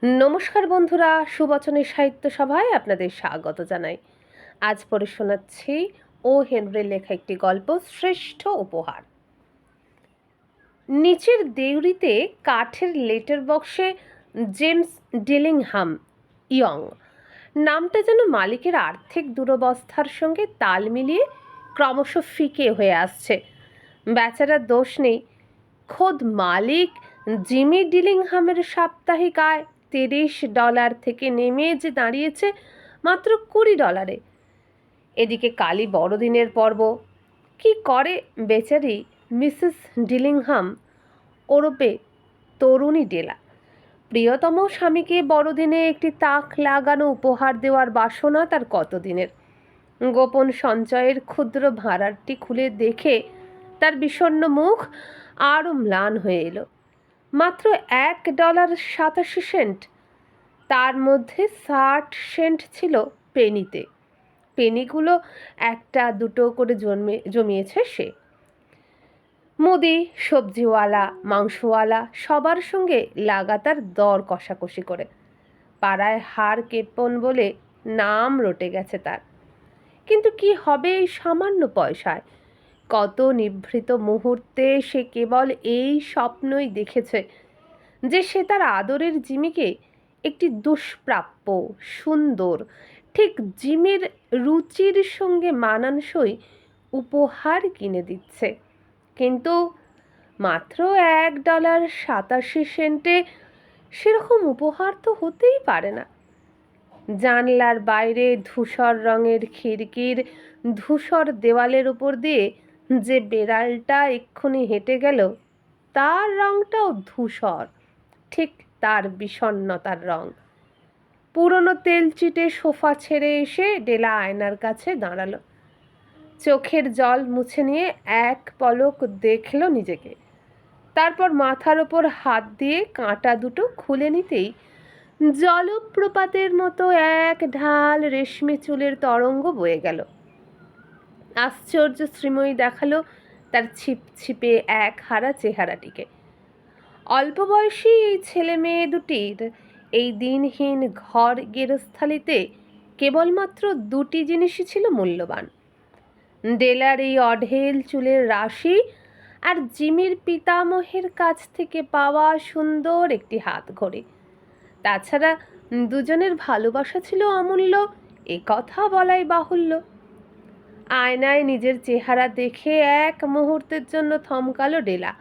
নমস্কার বন্ধুরা, সুবচনের সাহিত্য সভায় আপনাদের স্বাগত জানাই। আজ পড়ে শোনাচ্ছি ও হেনরির লেখা একটি গল্প, শ্রেষ্ঠ উপহার। নিচের দেউড়িতে কাঠের লেটার বক্সে জেমস ডিলিংহাম ইয়ং নামটা যেন মালিকের আর্থিক দুরবস্থার সঙ্গে তাল মিলিয়ে ক্রমশ ফিকে হয়ে আসছে। বেচারার দোষ নেই, খোদ মালিক জিমি ডিলিংহামের সাপ্তাহিক আয় $30 থেকে নেমে যে দাঁড়িয়েছে মাত্র $20। এদিকে কালই বড়দিনের পর্ব। কি করে বেচারি মিসেস ডিলিংহাম ওরপে তরুণী ডেলা? প্রিয়তম স্বামীকে বড়দিনে একটি তাক লাগানো উপহার দেওয়ার বাসনা তার কতদিনের। গোপন সঞ্চয়ের ক্ষুদ্র ভাঁড়ারটি খুলে দেখে তার বিষণ্ণ মুখ আরও ম্লান হয়ে এলো। মাত্র $1.87। তার মধ্যে 60 সেন্ট ছিল পেনিতে। পেনিগুলো একটা দুটো করে জমিয়েছে সে। মুদি, সবজিওয়ালা, মাংসওয়ালা সবার সঙ্গে লাগাতার দর কষাকষি করে পাড়ায় হাড় কেপন বলে নাম রটে গেছে তার। কিন্তু কি হবে এই সামান্য পয়সায়? কত নিভৃত মুহূর্তে সে কেবল এই স্বপ্নই দেখেছে যে সে তার আদরের জিমিকে একটি দুষ্প্রাপ্য, সুন্দর, ঠিক জিমির রুচির সঙ্গে মানানসই উপহার কিনে দিচ্ছে। কিন্তু মাত্র $1.87 সেরকম উপহার তো হতেই পারে না। জানলার বাইরে ধূসর রঙের খিড়কির ধূসর দেওয়ালের উপর দিয়ে যে বেড়ালটা এক্ষুনি হেঁটে গেল, তার রঙটাও ধূসর, ঠিক তার বিষণ্ণতার রং। পুরনো তেলচিটে সোফা ছেড়ে এসে ডেলা আয়নার কাছে দাঁড়ালো। চোখের জল মুছে নিয়ে এক পলক দেখল নিজেকে। তারপর মাথার ওপর হাত দিয়ে কাঁটা দুটো খুলে নিতেই জলপ্রপাতের মতো এক ঢাল রেশমি চুলের তরঙ্গ বয়ে গেল। আশ্চর্য শ্রীময়ী দেখালো তার ছিপছিপে এক হারা চেহারাটিকে। অল্প বয়সী এই ছেলে মেয়ে দুটির এই দিনহীন ঘর গেরস্থালিতে কেবলমাত্র দুটি জিনিসই ছিল মূল্যবান: ডেলার এই অঢেল চুলের রাশি আর জিমির পিতামহের কাছ থেকে পাওয়া সুন্দর একটি হাত ঘড়ি। তাছাড়া দুজনের ভালোবাসা ছিল অমূল্য, এ কথা বলাই বাহুল্য। আয়নায় নিজের চেহারা দেখে এক মুহূর্তের জন্য থমকালো ডেলা।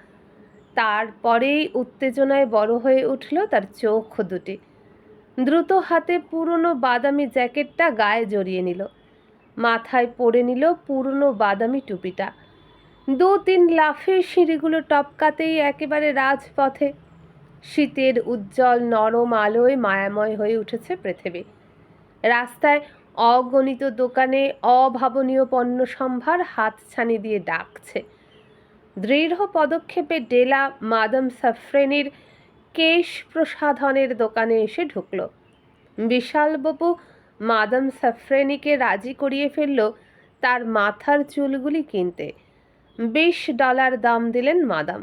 তারপরেই উত্তেজনায় বড় হয়ে উঠল তার চোখ দুটি। দ্রুত হাতে পুরনো বাদামি জ্যাকেটটা গায়ে জড়িয়ে নিল, মাথায় পরে নিল পুরনো বাদামি টুপিটা। 2-3 লাফে সিঁড়িগুলো টপকাতেই একেবারে রাজপথে। শীতের উজ্জ্বল নরম আলোয় মায়াময় হয়ে উঠেছে পৃথিবী। রাস্তায় অগণিত দোকানে অভাবনীয় পণ্য সম্ভার হাতছানি দিয়ে ডাকছে। দৃঢ় পদক্ষেপে ডেলা মাদাম সাফ্রেনির কেশ প্রসাধনের দোকানে এসে ঢুকল। বিশালবাবু মাদাম সাফ্রেনিকে রাজি করিয়ে ফেলল তার মাথার চুলগুলি কিনতে। $20 দাম দিলেন মাদাম।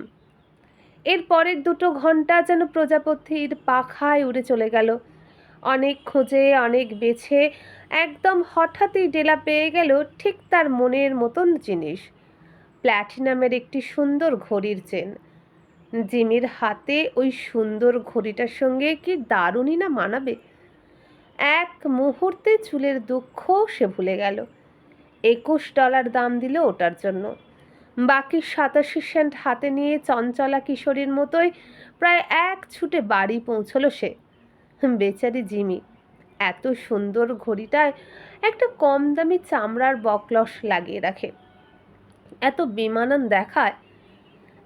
এর পরের 2 ঘন্টা যেন প্রজাপতির পাখায় উড়ে চলে গেল। অনেক খোঁজে, অনেক বেছে, একদম হঠাৎই ডেলা পেয়ে গেল ঠিক তার মনের মতন জিনিস, প্ল্যাটিনামের একটি সুন্দর ঘড়ির চেন। জিমির হাতে ওই সুন্দর ঘড়িটার সঙ্গে কি দারুণই না মানাবে। এক মুহূর্তে চুলের দুঃখ সে ভুলে গেল। $21 দাম দিল ওটার জন্য। বাকি 87 সেন্ট হাতে নিয়ে চঞ্চলা কিশোরীর মতোই প্রায় এক ছুটে বাড়ি পৌঁছলো সে। বেচারি জিমি এত সুন্দর ঘড়িটায় একটা কম দামি চামড়ার বকলস লাগিয়ে রাখে, এত বেমানান দেখায়।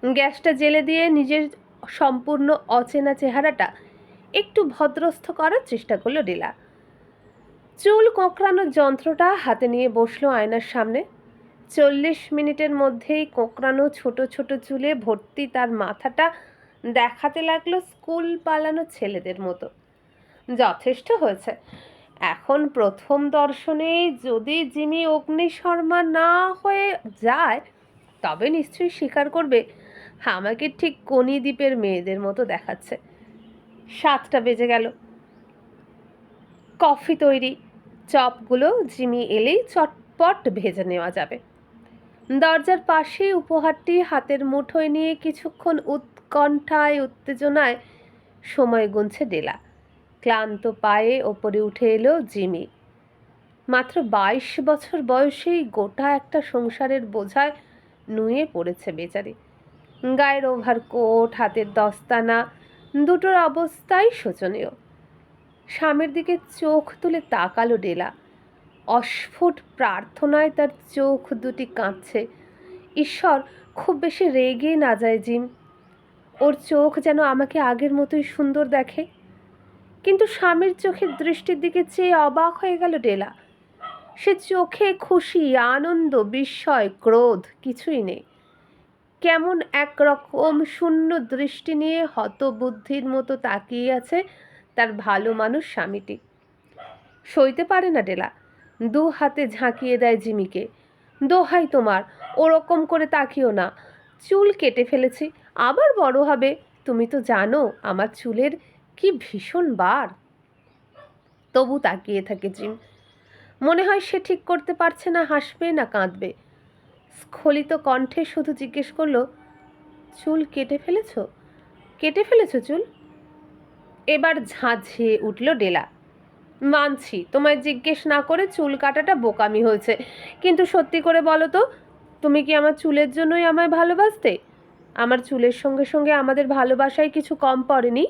গ্যাসটা জ্বেলে দিয়ে নিজের সম্পূর্ণ অচেনা চেহারাটা একটু ভদ্রস্থ করার চেষ্টা করলো ডেলা। চুল কোঁকড়ানোর যন্ত্রটা হাতে নিয়ে বসলো আয়নার সামনে। 40 মিনিটের মধ্যেই কোঁকড়ানো ছোট ছোট চুলে ভর্তি তার মাথাটা দেখাতে লাগলো স্কুল পালানো ছেলেদের মতো। যথেষ্ট হয়েছে। এখন প্রথম দর্শনে যদি জিমি অগ্নিশর্মা না হয়ে যায় তবে নিশ্চয়ই স্বীকার করবে আমাকে ঠিক কোনি দ্বীপের মেয়েদের মতো দেখাচ্ছে। 7টা বেজে গেল। কফি তৈরি, চপগুলো জিমি এলেই চটপট ভেজে নেওয়া যাবে। দরজার পাশেই উপহারটি হাতের মুঠোয় নিয়ে কিছুক্ষণ উৎকণ্ঠায় উত্তেজনায় সময় গুনছে ডেলা। ক্লান্ত পায়ে ওপরে উঠে এলো জিমি। মাত্র 22 বছর বয়সেই গোটা একটা সংসারের বোঝায় নুয়ে পড়েছে বেচারি। গায়ের ওভারকোট, হাতের দস্তানা, দুটোর অবস্থাই শোচনীয়। স্বামীর দিকে চোখ তুলে তাকালো ডেলা। অস্ফুট প্রার্থনায় তার চোখ দুটি কাঁদছে। ঈশ্বর, খুব বেশি রেগে না যায় জিম। ওর চোখ যেন আমাকে আগের মতোই সুন্দর দেখে। কিন্তু স্বামীর চোখের দৃষ্টির দিকে চেয়ে অবাক হয়ে গেল ডেলা। সে চোখে খুশি, আনন্দ, বিস্ময়, ক্রোধ কিছুই নেই। কেমন একরকম শূন্য দৃষ্টি নিয়ে হতবুদ্ধির মতো তাকিয়ে আছে তার ভালো মানুষ স্বামীটি। সইতে পারে না ডেলা। 2 হাতে ঝাঁকিয়ে দেয় জিমিকে। দোহাই তোমার, ওরকম করে তাকিও না। চুল কেটে ফেলেছি, আবার বড় হবে। তুমি তো জানো আমার চুলের কি ভীষণ বার। তবু তাকিয়ে থাকে জিম। মনে হয় সে ঠিক করতে পারছে না হাসবে না কাঁদবে। স্খলিত কণ্ঠে শুধু জিজ্ঞেস করলো, চুল কেটে ফেলেছো? কেটে ফেলেছো চুল? এবার ঝাঁঝিয়ে উঠল ডেলা। মানছি তোমায় জিজ্ঞেস না করে চুল কাটাটা বোকামি হয়েছে, কিন্তু সত্যি করে বলো তো, তুমি কি আমার চুলের জন্যই আমায় ভালোবাসতে? আমার চুলের সঙ্গে সঙ্গে আমাদের ভালোবাসায় কিছু কম পড়েনি?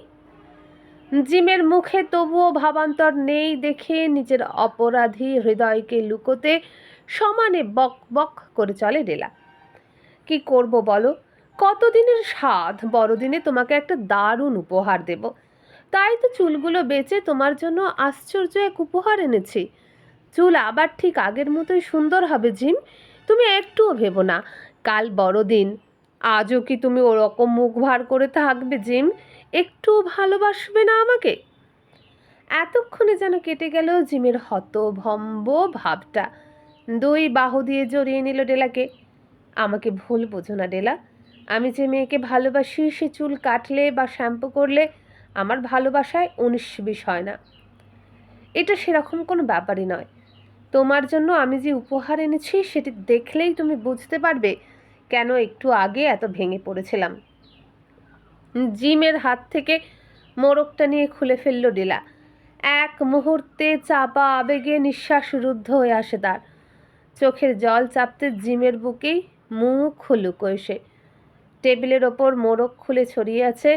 জিমের মুখে তবুও ভাবান্তর নেই দেখে নিজের অপরাধী হৃদয়কে লুকোতে সমানে বক বক করে চলে ডেলা। কি করব বলো? কতদিনের স্বাদ, বড়দিনে তোমাকে একটা দারুণ উপহার দেব। তাই তো চুলগুলো বেচে তোমার জন্য আশ্চর্য এক উপহার এনেছি। চুল আবার ঠিক আগের মতোই সুন্দর হবে জিম, তুমি একটুও ভেবো না। কাল বড়দিন, আজও কি তুমি ওরকম মুখ ভার করে থাকবে জিম? একটুও ভালোবাসবে না আমাকে? এতক্ষণে যেন কেটে গেল জিমের হতভম্ব ভাবটা। 2 বাহু দিয়ে জড়িয়ে নিল ডেলাকে। আমাকে ভুল বোঝো না ডেলা। আমি যে মেয়েকে ভালোবাসি সে চুল কাটলে বা শ্যাম্পু করলে আমার ভালোবাসায় 19-20 হয় না। এটা সেরকম কোনো ব্যাপারই নয়। তোমার জন্য আমি যে উপহার এনেছি সেটি দেখলেই তুমি বুঝতে পারবে কেন একটু আগে এত ভেঙে পড়েছিলাম। জিমের হাত থেকে মোড়কটা নিয়ে খুলে ফেলল ডেলা। এক মুহূর্তে চাপা আবেগে নিঃশ্বাস রুদ্ধ হয়ে আসে তার। চোখের জল চাপতে জিমের বুকেই মুখ লুকোয় সে। টেবিলের ওপর মোড়ক খুলে ছড়িয়ে আছে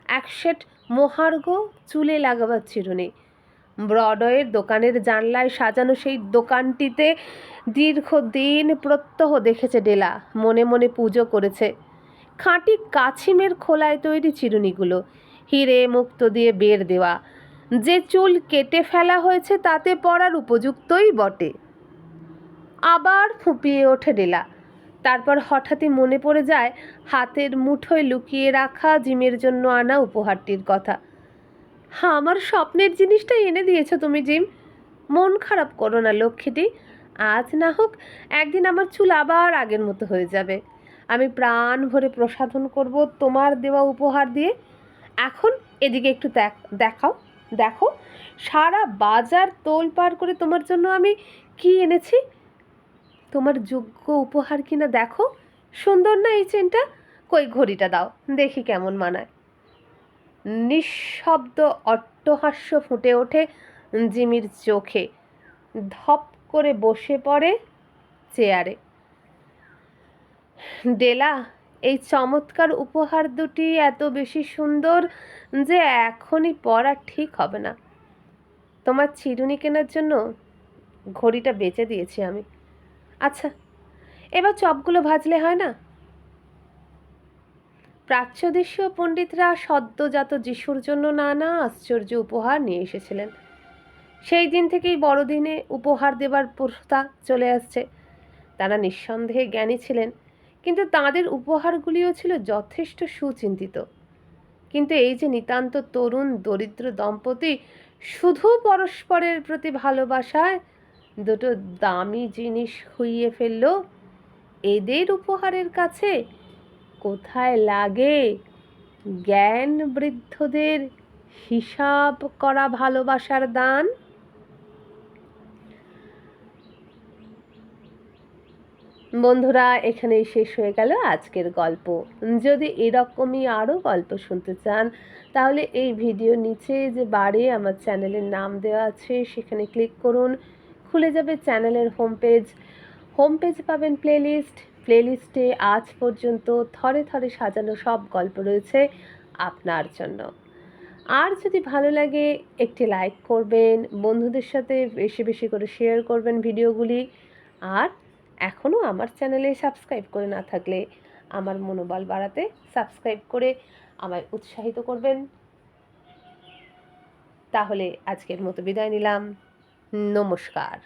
এক সেট মহার্ঘ চুলে লাগাবার চিরুনি। ব্রডওয়ের দোকানের জানলায় সাজানো সেই দোকানটিতে দীর্ঘদিন প্রত্যহ দেখেছে ডেলা, মনে মনে পুজো করেছে। খাঁটি কাছিমের খোলায় তৈরি চিরুনিগুলো, হিরে মুক্ত দিয়ে বের দেওয়া। যে চুল কেটে ফেলা হয়েছে তাতে পরার উপযুক্তই বটে। আবার ফুঁপিয়ে ওঠে ডেলা। তারপর হঠাৎই মনে পড়ে যায় হাতের মুঠোয় লুকিয়ে রাখা জিমের জন্য আনা উপহারটির কথা। হ্যাঁ, আমার স্বপ্নের জিনিসটা এনে দিয়েছো তুমি জিম। মন খারাপ করো না লক্ষ্মীটি। আজ না হোক একদিন আমার চুল আবার আগের মতো হয়ে যাবে। আমি প্রাণ ভরে প্রসাধন করব তোমার দেওয়া উপহার দিয়ে। এখন এদিকে একটু দেখাও, দেখো সারা বাজার তোলপাড় করে তোমার জন্য আমি কি এনেছি। তোমার যোগ্য উপহার কিনা দেখো। সুন্দর না এই চেনটা? কই ঘড়িটা দাও দেখি কেমন মানায়। নিঃশব্দ অট্টহাস্য ফুটে ওঠে জিমির চোখে। ধপ করে বসে পড়ে চেয়ারে। ডেলা, এই চমৎকার উপহার দুটি এত বেশি সুন্দর যে এখনই পরা ঠিক হবে না। তোমার চিরুনি কেনার জন্য ঘড়িটা বেচে দিয়েছি আমি। আচ্ছা, এবার চপগুলো ভাজলে হয় না? প্রাচ্যদেশীয় পণ্ডিতরা সদ্যজাত যিশুর জন্য নানা আশ্চর্য উপহার নিয়ে এসেছিলেন। সেই দিন থেকেই বড়দিনে উপহার দেবার প্রথা চলে আসছে। তারা নিঃসন্দেহে জ্ঞানী ছিলেন, কিন্তু তাঁদের উপহারগুলিও ছিল যথেষ্ট সুচিন্তিত। কিন্তু এই যে নিতান্ত তরুণ দরিদ্র দম্পতি শুধু পরস্পরের প্রতি ভালোবাসায় দুটো দামি জিনিস খুইয়ে ফেলল, এদের উপহারের কাছে কোথায় লাগে জ্ঞান বৃদ্ধদের হিসাব করা ভালোবাসার দান। বন্ধুরা, এখানেই শেষ হয়ে গেল আজকের গল্প। যদি এরকমই আরও গল্প শুনতে চান তাহলে এই ভিডিওর নিচে যে বারে আমার চ্যানেলের নাম দেওয়া আছে সেখানে ক্লিক করুন। খুলে যাবে চ্যানেলের হোম পেজে পাবেন প্লেলিস্টে আজ পর্যন্ত থরে থরে সাজানো সব গল্প রয়েছে আপনার জন্য। আর যদি ভালো লাগে একটি লাইক করবেন, বন্ধুদের সাথে বেশি বেশি করে শেয়ার করবেন ভিডিওগুলি। আর এখনও আমার চ্যানেলে সাবস্ক্রাইব করে না থাকলে আমার মনোবল বাড়াতে সাবস্ক্রাইব করে আমায় উৎসাহিত করবেন। তাহলে আজকের মতো বিদায় নিলাম। নমস্কার।